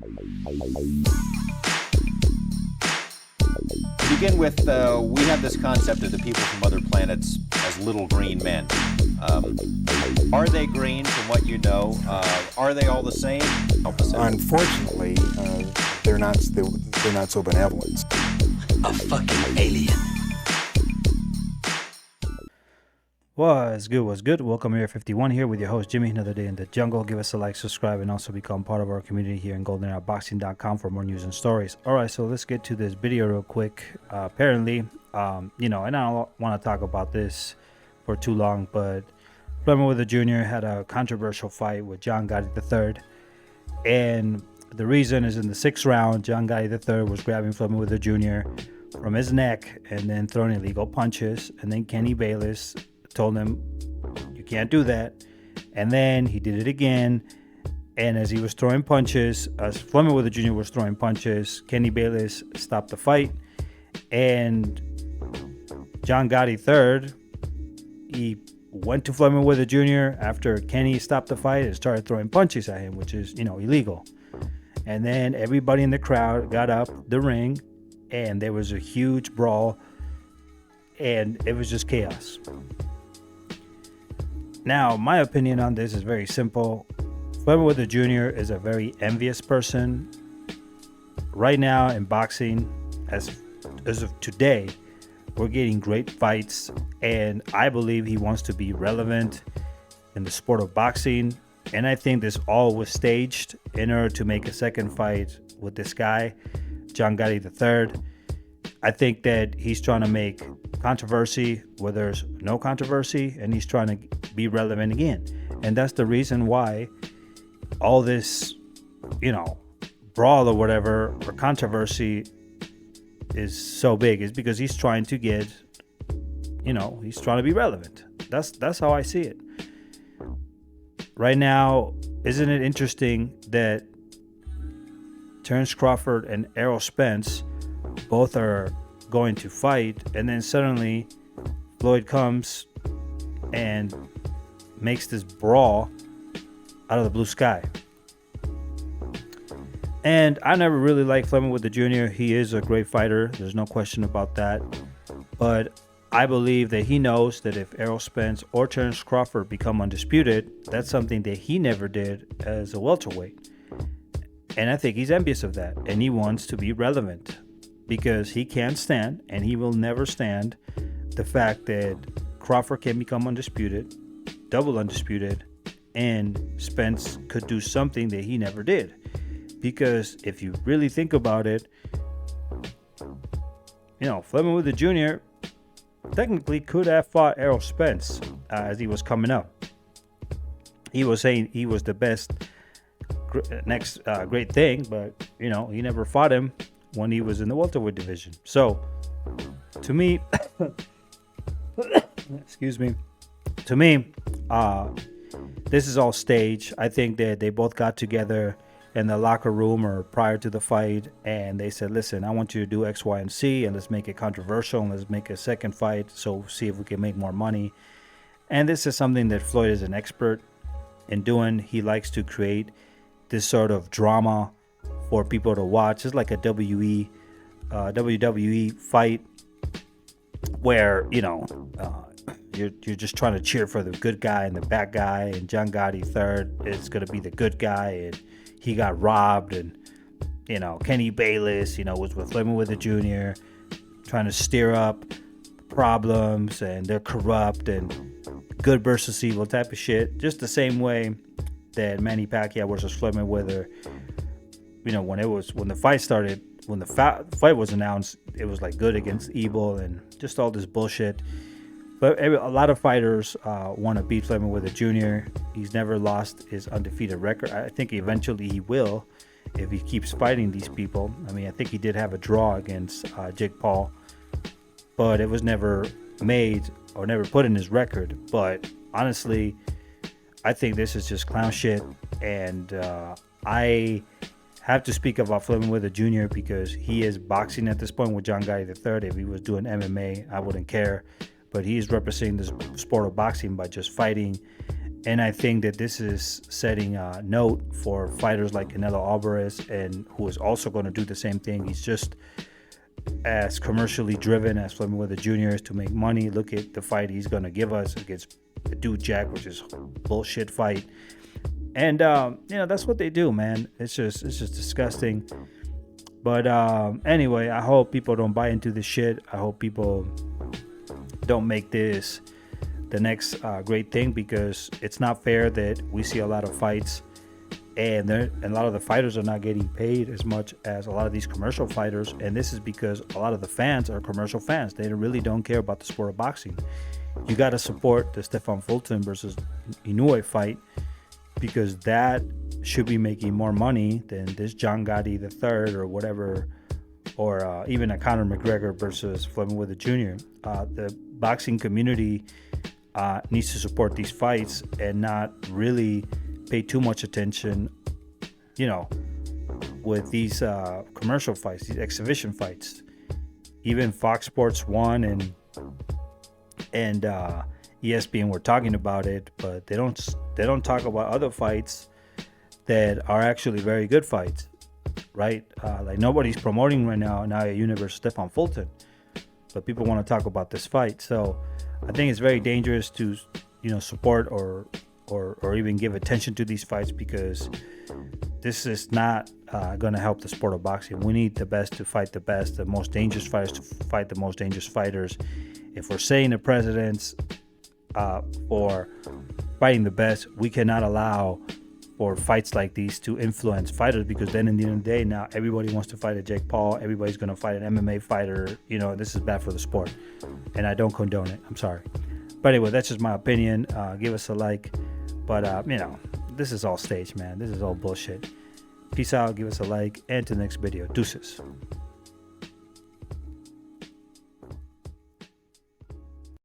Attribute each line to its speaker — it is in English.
Speaker 1: To begin with, we have this concept of the people from other planets as little green men. Are they green from what you know? Are they all the same?
Speaker 2: Unfortunately, they're not so benevolent.
Speaker 3: A fucking alien.
Speaker 4: What's good? Welcome Area 51 here with your host Jimmy. Another day in the jungle. Give us a like, subscribe, and also become part of our community here in goldenairboxing.com for more news and stories. Alright, so let's get to this video real quick. Apparently, and I don't want to talk about this for too long, but Floyd Mayweather Jr. had a controversial fight with John Gotti III. And the reason is in the 6th round, John Gotti III was grabbing Floyd Mayweather Jr. from his neck and then throwing illegal punches. And then Kenny Bayless told him, you can't do that. And then he did it again. And as he was throwing punches, as Floyd Mayweather Jr. was throwing punches, Kenny Bayless stopped the fight. And John Gotti III, he went to Floyd Mayweather Jr. after Kenny stopped the fight and started throwing punches at him, which is, illegal. And then everybody in the crowd got up the ring and there was a huge brawl and it was just chaos. Now, my opinion on this is very simple. Floyd Mayweather Jr. is a very envious person. Right now in boxing, as of today, we're getting great fights, and I believe he wants to be relevant in the sport of boxing. And I think this all was staged in order to make a second fight with this guy, John Gotti III. I think that he's trying to make controversy where there's no controversy, and he's trying to be relevant again. And that's the reason why all this, brawl or whatever, or controversy is so big, is because he's trying to get, he's trying to be relevant. That's how I see it. Right now, isn't it interesting that Terence Crawford and Errol Spence both are going to fight, and then suddenly Floyd comes and makes this brawl out of the blue sky. And I never really liked Floyd Mayweather Jr. He is a great fighter. There's no question about that. But I believe that he knows that if Errol Spence or Terence Crawford become undisputed, that's something that he never did as a welterweight. And I think he's envious of that. And he wants to be relevant because he can't stand, and he will never stand, the fact that Crawford can become undisputed, double undisputed, and Spence could do something that he never did. Because if you really think about it, Floyd Mayweather Jr. technically could have fought Errol Spence as he was coming up. He was saying he was the best next great thing, but he never fought him when he was in the welterweight division. So to me, to me, this is all staged. I think that they both got together in the locker room or prior to the fight, and they said, listen, I want you to do X, Y, and Z, and let's make it controversial, and let's make a second fight, so see if we can make more money. And this is something that Floyd is an expert in doing. He likes to create this sort of drama for people to watch. It's like a WWE fight where, you're just trying to cheer for the good guy and the bad guy, and John Gotti III is going to be the good guy, and he got robbed, and Kenny Bayless was with Floyd Mayweather Jr. trying to stir up problems, and they're corrupt and good versus evil type of shit. Just the same way that Manny Pacquiao versus Floyd Mayweather, when the fight started, when the fight was announced, it was like good against evil and just all this bullshit. But a lot of fighters want to beat Floyd Mayweather Jr. He's never lost his undefeated record. I think eventually he will if he keeps fighting these people. I mean, I think he did have a draw against Jake Paul, but it was never made or never put in his record. But honestly, I think this is just clown shit. And I have to speak about Floyd Mayweather Jr. because he is boxing at this point with John Gotti III. If he was doing MMA, I wouldn't care. But he's representing this sport of boxing by just fighting And I think that this is setting a note for fighters like Canelo Alvarez, and who is also going to do the same thing. He's just as commercially driven as Floyd Mayweather Jr. is to make money. Look at the fight he's going to give us against the dude Jack, which is a bullshit fight. And that's what they do, man. It's just disgusting. But anyway, I hope people don't buy into this shit. I hope people don't make this the next great thing, because it's not fair that we see a lot of fights and a lot of the fighters are not getting paid as much as a lot of these commercial fighters. And this is because a lot of the fans are commercial fans. They really don't care about the sport of boxing. You got to support the Stefan Fulton versus Inoue fight, because that should be making more money than this John Gotti III or whatever, or even a Conor McGregor versus Floyd Mayweather Jr. The boxing community needs to support these fights and not really pay too much attention, with these commercial fights, these exhibition fights. Even Fox Sports 1 and ESPN were talking about it, but they don't talk about other fights that are actually very good fights, right? Like nobody's promoting right now Nia Universe Stefan Fulton, but people want to talk about this fight. So I think it's very dangerous to support or even give attention to these fights, because this is not going to help the sport of boxing. We need the best to fight the best, the most dangerous fighters to fight the most dangerous fighters. If we're saying the presidents for fighting the best, we cannot allow for fights like these to influence fighters, because then in the end of the day, now everybody wants to fight a Jake Paul. Everybody's going to fight an MMA fighter. This is bad for the sport, and I don't condone it. I'm sorry. But anyway, that's just my opinion. Give us a like. But, this is all staged, man. This is all bullshit. Peace out. Give us a like. And to the next video. Deuces.